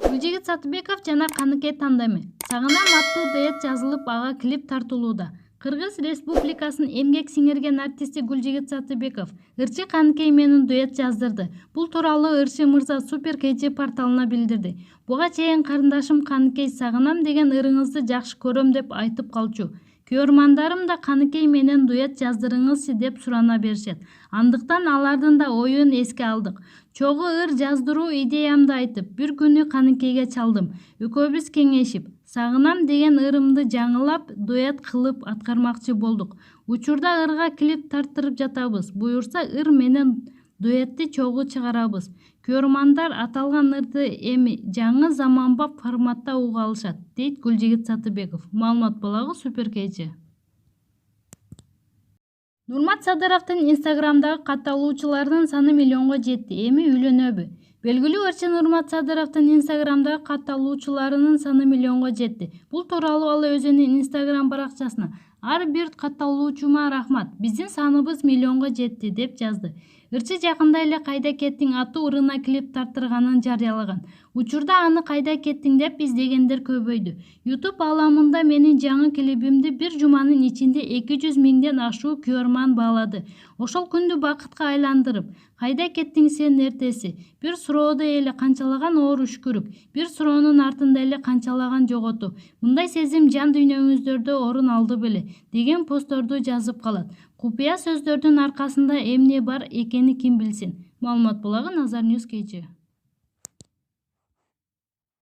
Гүлжигит Сатыбеков жана Каныкей тандеми «Сагынам» аттуу дуэт жазылып, ага клип тартылууда. Кыргыз Республикасынын эмгек сиңирген артисти Гүлжигит Сатыбеков ырчы Каныкей менен дуэт жаздырды. Бул тууралуу ырчы мырза Супер KG порталына билдирди. Буга чейин карындашым Каныкей «Сагынам» деген ырыңызды жакшы көрөм деп айтып калчу. Көрөрмандарым да Каныкей менен дуэт жаздырыңызчы деп сурана беришет. Андыктан алардын да оюн эске алдык. Чогуу ыр жаздыруу идеямды айтып, бир күнү Каныкейге чалдым. Экөөбүз кеңешип, «Сагынам» деген ырымды жаңылап, дуэт кылып аткармакчы болдук. Учурда ырга клип тарттырып жатабыз. Буюрса, ыр менен дуэтти чогуу чыгарабыз. Көрөрмандар аталган ырды эми жаңы заманбап форматта уга алышат, дейт Гүлжигит Сатыбеков. Маалымат булагы Супер KG. Нурмат Садыровдун инстаграмдагы катталуучуларынын саны миллионго жетти. Эми үйлөнөбү? Белгилүү ырчы Нурмат Садыровдун инстаграмдагы катталуучуларынын саны миллионго жетти. Бул тууралуу ал өзүнүн инстаграм баракчасына «Ар бир катталуучума рахмат, биздин саныбыз миллионго жетти» деп жазды. Ырчы жакында эле «Кайда кеттиң» аттуу ырына клип тарттырганын жарыялаган. Учурда аны «Кайда кеттиң» деп издегендер көбөйдү. YouTube ааламында менин жаңы клибимди бир жуманын ичинде 200 миңден ашуу көрөрман баалады. Ошол күндү бакытка айландырып, «Кайда кеттиң сен эртеси?» бир суроодо эле канчалаган оор үшкүрүк, бир суроонун артында эле канчалаган жоготуу, мындай сезим жан дүйнөңүздөрдө орун алды беле деген постторду жазып калат. Купуя сөздөрдүн аркасында эмне бар экени ким билсин. Маалымат булагы Nazar News KG.